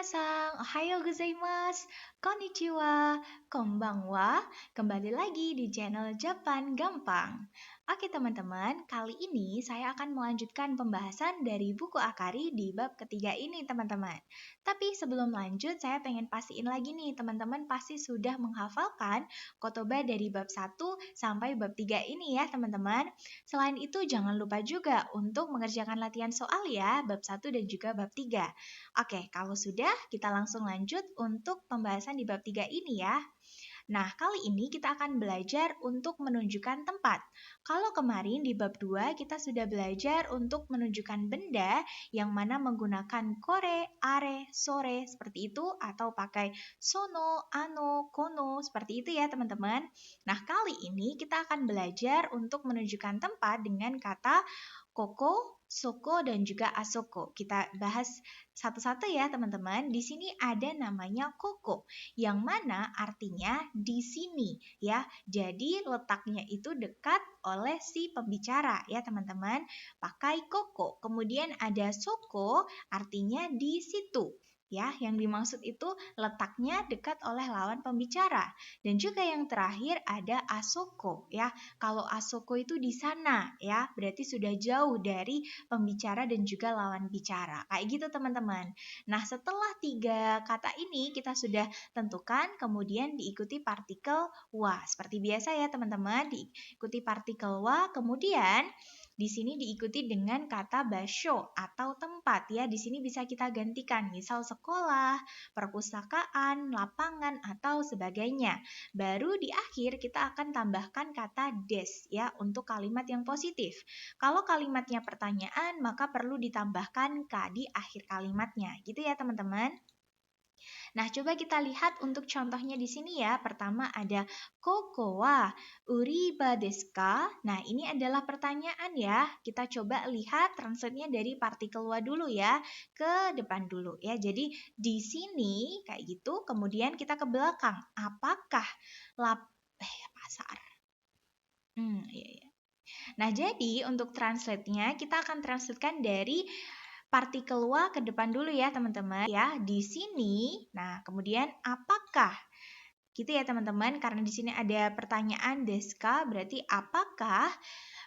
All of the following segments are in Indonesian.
Minasan, ohayo gozaimasu, konnichiwa, konbanwa. Kembali lagi di channel Japan Gampang. Oke teman-teman, kali ini saya akan melanjutkan pembahasan dari buku Akari di bab ketiga ini teman-teman. Tapi sebelum lanjut, saya pengen pastiin lagi nih, teman-teman pasti sudah menghafalkan kotoba dari bab 1 sampai bab 3 ini ya teman-teman. Selain itu jangan lupa juga untuk mengerjakan latihan soal ya, bab 1 dan juga bab 3. Oke, kalau sudah kita langsung lanjut untuk pembahasan di bab 3 ini ya. Nah, kali ini kita akan belajar untuk menunjukkan tempat. Kalau kemarin di bab 2 kita sudah belajar untuk menunjukkan benda yang mana menggunakan kore, are, sore seperti itu atau pakai sono, ano, kono seperti itu ya teman-teman. Nah, kali ini kita akan belajar untuk menunjukkan tempat dengan kata koko, soko, dan juga asoko. Kita bahas satu-satu ya teman-teman. Di sini ada namanya koko, yang mana artinya di sini ya. Jadi letaknya itu dekat oleh si pembicara ya teman-teman. Pakai koko. Kemudian ada soko, artinya di situ. Ya, yang dimaksud itu letaknya dekat oleh lawan pembicara. Dan juga yang terakhir ada asoko ya. Kalau asoko itu di sana ya, berarti sudah jauh dari pembicara dan juga lawan bicara. Kayak gitu teman-teman. Nah, setelah 3 kata ini kita sudah tentukan, kemudian diikuti partikel wa. Seperti biasa ya teman-teman, diikuti partikel wa, kemudian di sini diikuti dengan kata basho atau tempat ya. Di sini bisa kita gantikan, misal sekolah, perpustakaan, lapangan atau sebagainya. Baru di akhir kita akan tambahkan kata des ya untuk kalimat yang positif. Kalau kalimatnya pertanyaan maka perlu ditambahkan ka di akhir kalimatnya. Gitu ya teman-teman. Nah, coba kita lihat untuk contohnya di sini ya. Pertama ada koko wa uriba desu ka? Nah, ini adalah pertanyaan ya. Kita coba lihat translate-nya dari partikel wa dulu ya. Ke depan dulu ya. Jadi di sini kayak gitu, kemudian kita ke belakang. Apakah pasar? Iya. Nah, jadi untuk translate-nya kita akan translatekan dari partikel wa ke depan dulu ya teman-teman ya. Di sini, nah kemudian apakah? Gitu ya teman-teman, karena di sini ada pertanyaan deska, berarti apakah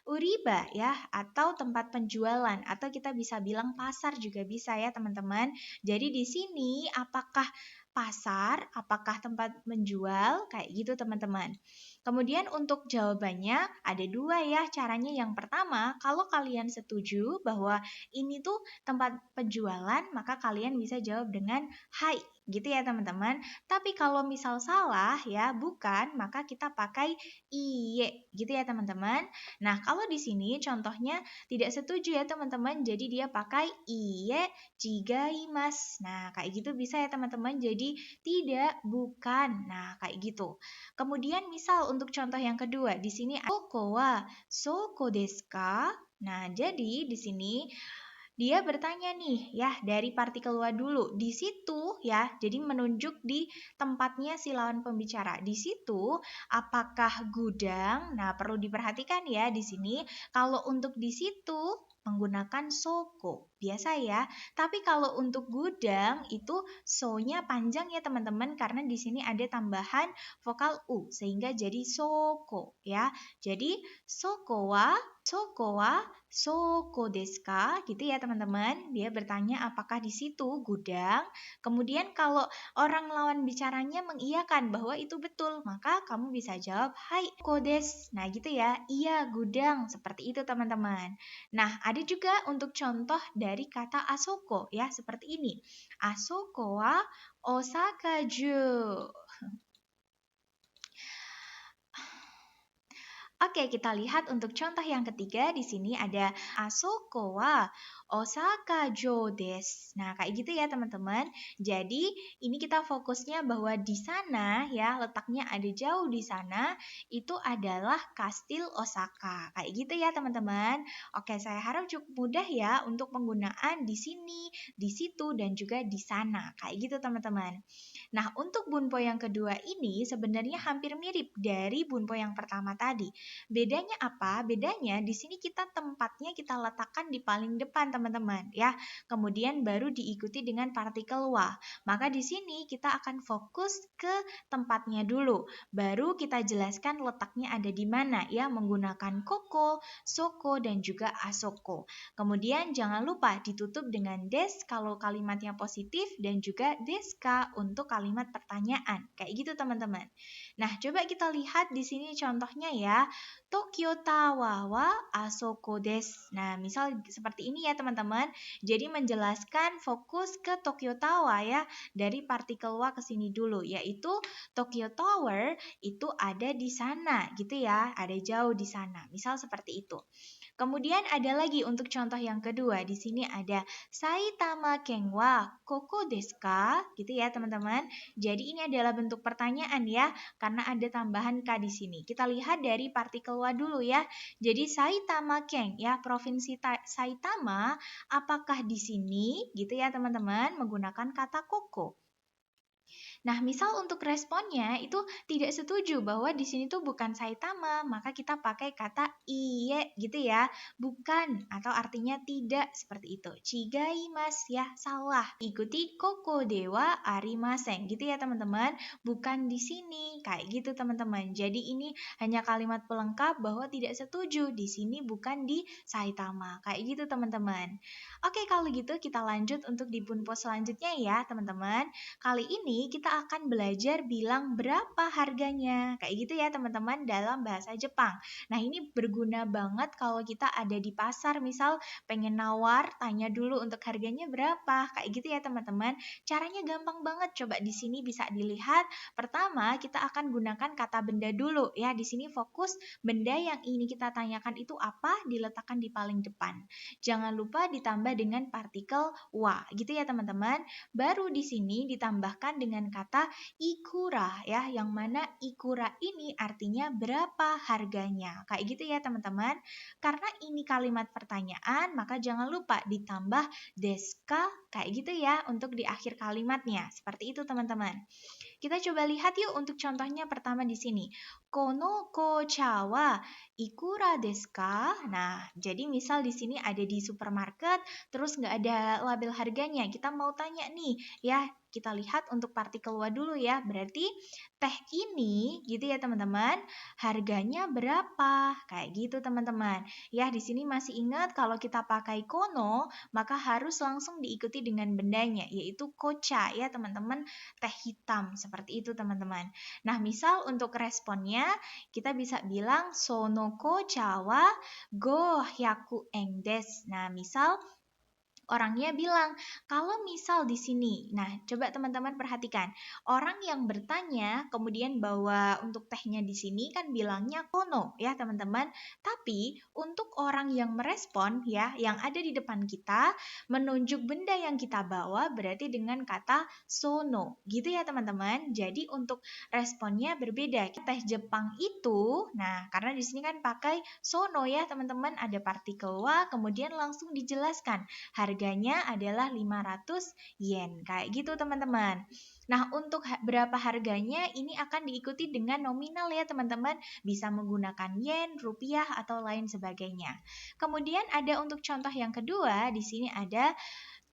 uriba ya, atau tempat penjualan, atau kita bisa bilang pasar juga bisa ya teman-teman. Jadi di sini apakah pasar, apakah tempat menjual, kayak gitu teman-teman. Kemudian untuk jawabannya ada 2 ya caranya. Yang pertama, kalau kalian setuju bahwa ini tuh tempat penjualan, maka kalian bisa jawab dengan hai, gitu ya teman-teman. Tapi kalau misal salah ya, bukan, maka kita pakai iye, gitu ya teman-teman. Nah, kalau di sini contohnya tidak setuju ya teman-teman, jadi dia pakai iye jigaimasu. Nah, kayak gitu bisa ya teman-teman, jadi tidak, bukan. Nah, kayak gitu. Kemudian misal untuk contoh yang kedua, di sini koko wa soko desu ka? Nah, jadi di sini dia bertanya nih ya dari partikel wa dulu. Di situ ya, jadi menunjuk di tempatnya si lawan pembicara. Di situ apakah gudang? Nah, perlu diperhatikan ya di sini kalau untuk di situ menggunakan soko. Biasa ya. Tapi kalau untuk gudang itu so-nya panjang ya teman-teman karena di sini ada tambahan vokal u sehingga jadi soko ya. Jadi soko wa soko desu ka? Gitu ya teman-teman. Dia bertanya apakah di situ gudang. Kemudian kalau orang lawan bicaranya mengiyakan bahwa itu betul, maka kamu bisa jawab hai soko desu. Nah gitu ya. Iya gudang. Seperti itu teman-teman. Nah ada juga untuk contoh dari kata asoko ya seperti ini. Asoko wa Osaka ju. Oke, kita lihat untuk contoh yang ketiga. Di sini ada asoko wa Osaka jo desu. Nah, kayak gitu ya teman-teman. Jadi, ini kita fokusnya bahwa di sana ya, letaknya ada jauh di sana, itu adalah Kastil Osaka. Kayak gitu ya teman-teman. Oke, saya harap cukup mudah ya untuk penggunaan di sini, di situ, dan juga di sana. Kayak gitu teman-teman. Nah, untuk bunpo yang kedua ini sebenarnya hampir mirip dari bunpo yang pertama tadi. Bedanya apa? Bedanya di sini kita tempatnya kita letakkan di paling depan, teman-teman, ya. Kemudian baru diikuti dengan partikel wa. Maka di sini kita akan fokus ke tempatnya dulu. Baru kita jelaskan letaknya ada di mana, ya, menggunakan koko, soko, dan juga asoko. Kemudian jangan lupa ditutup dengan des kalau kalimatnya positif dan juga deska untuk kalimat pertanyaan. Kayak gitu, teman-teman. Nah, coba kita lihat di sini contohnya ya. Tokyo Tawa wa asoko des. Nah, misal seperti ini ya, teman-teman. Jadi menjelaskan fokus ke Tokyo Tower ya. Dari partikel wa ke sini dulu, yaitu Tokyo Tower itu ada di sana gitu ya. Ada jauh di sana. Misal seperti itu. Kemudian ada lagi untuk contoh yang kedua. Di sini ada Saitama ken wa koko desu ka? Gitu ya, teman-teman. Jadi ini adalah bentuk pertanyaan ya, karena ada tambahan ka di sini. Kita lihat dari partikel wa dulu ya. Jadi Saitama ken ya, provinsi Saitama, apakah di sini? Gitu ya, teman-teman, menggunakan kata koko. Nah, misal untuk responnya itu tidak setuju bahwa di sini tuh bukan Saitama, maka kita pakai kata iye gitu ya, bukan atau artinya tidak seperti itu. Chigai mas ya, salah. Ikuti koko dewa arimasen gitu ya, teman-teman, bukan di sini. Kayak gitu, teman-teman. Jadi ini hanya kalimat pelengkap bahwa tidak setuju di sini bukan di Saitama. Kayak gitu, teman-teman. Oke, kalau gitu kita lanjut untuk di punpo selanjutnya ya, teman-teman. Kali ini kita akan belajar bilang berapa harganya. Kayak gitu ya, teman-teman, dalam bahasa Jepang. Nah, ini berguna banget kalau kita ada di pasar, misal pengen nawar, tanya dulu untuk harganya berapa. Kayak gitu ya, teman-teman. Caranya gampang banget. Coba di sini bisa dilihat. Pertama, kita akan gunakan kata benda dulu ya. Di sini fokus benda yang ini kita tanyakan itu apa, diletakkan di paling depan. Jangan lupa ditambah dengan partikel wa, gitu ya, teman-teman. Baru di sini ditambahkan dengan kata ikura ya, yang mana ikura ini artinya berapa harganya. Kayak gitu ya, teman-teman. Karena ini kalimat pertanyaan, maka jangan lupa ditambah deska kayak gitu ya untuk di akhir kalimatnya. Seperti itu, teman-teman. Kita coba lihat yuk untuk contohnya pertama di sini. Kono kocha wa ikura desu ka? Nah, jadi misal di sini ada di supermarket, terus nggak ada label harganya. Kita mau tanya nih, ya kita lihat untuk partikel wa dulu ya. Berarti teh ini, gitu ya, teman-teman, harganya berapa? Kayak gitu, teman-teman. Ya, di sini masih ingat kalau kita pakai kono, maka harus langsung diikuti dengan bendanya, yaitu kocha ya, teman-teman, teh hitam. Seperti itu, teman-teman. Nah, misal untuk responnya, kita bisa bilang sono kocha wa go hyaku en desu. Nah, misal orangnya bilang, kalau misal di sini, nah coba teman-teman perhatikan, orang yang bertanya kemudian bawa untuk tehnya di sini kan bilangnya kono ya, teman-teman. Tapi untuk orang yang merespon ya, yang ada di depan kita, menunjuk benda yang kita bawa berarti dengan kata sono, gitu ya, teman-teman. Jadi untuk responnya berbeda. Teh Jepang itu, nah karena di sini kan pakai sono ya, teman-teman, ada partikel wa, kemudian langsung dijelaskan harganya adalah 500 yen. Kayak gitu, teman-teman. Nah, untuk berapa harganya ini akan diikuti dengan nominal ya, teman-teman. Bisa menggunakan yen, rupiah, atau lain sebagainya. Kemudian ada untuk contoh yang kedua, di sini ada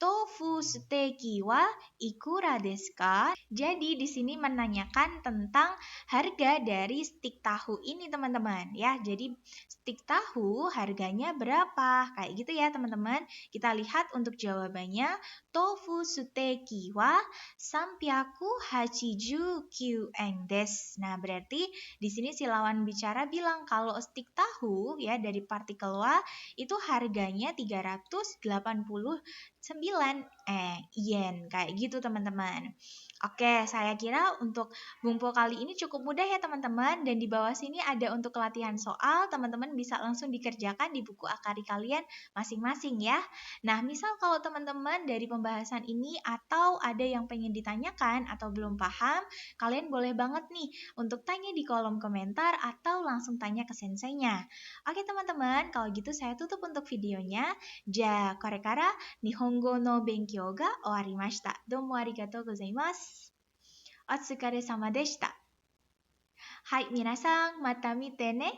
tofu steki wa ikura desu ka? Jadi di sini menanyakan tentang harga dari stik tahu ini, teman-teman ya. Jadi stik tahu harganya berapa? Kayak gitu ya, teman-teman. Kita lihat untuk jawabannya, tofu steki wa 389 yen desu. Nah, berarti di sini si lawan bicara bilang kalau stik tahu ya dari partikel wa itu harganya 389 yen. Kayak gitu, teman-teman. Oke, saya kira untuk Bumpo kali ini cukup mudah ya, teman-teman. Dan di bawah sini ada untuk latihan soal. Teman-teman bisa langsung dikerjakan di buku akari kalian masing-masing ya. Nah, misal kalau teman-teman dari pembahasan ini atau ada yang pengen ditanyakan atau belum paham, kalian boleh banget nih untuk tanya di kolom komentar atau langsung tanya ke senseinya. Oke, teman-teman, kalau gitu saya tutup untuk videonya. Ja, korekara Nihongo no benkyou ga owarimashita. Domo arigatou gozaimasu. Otsukare sama deshita. Hai, minasan, mata mite ne.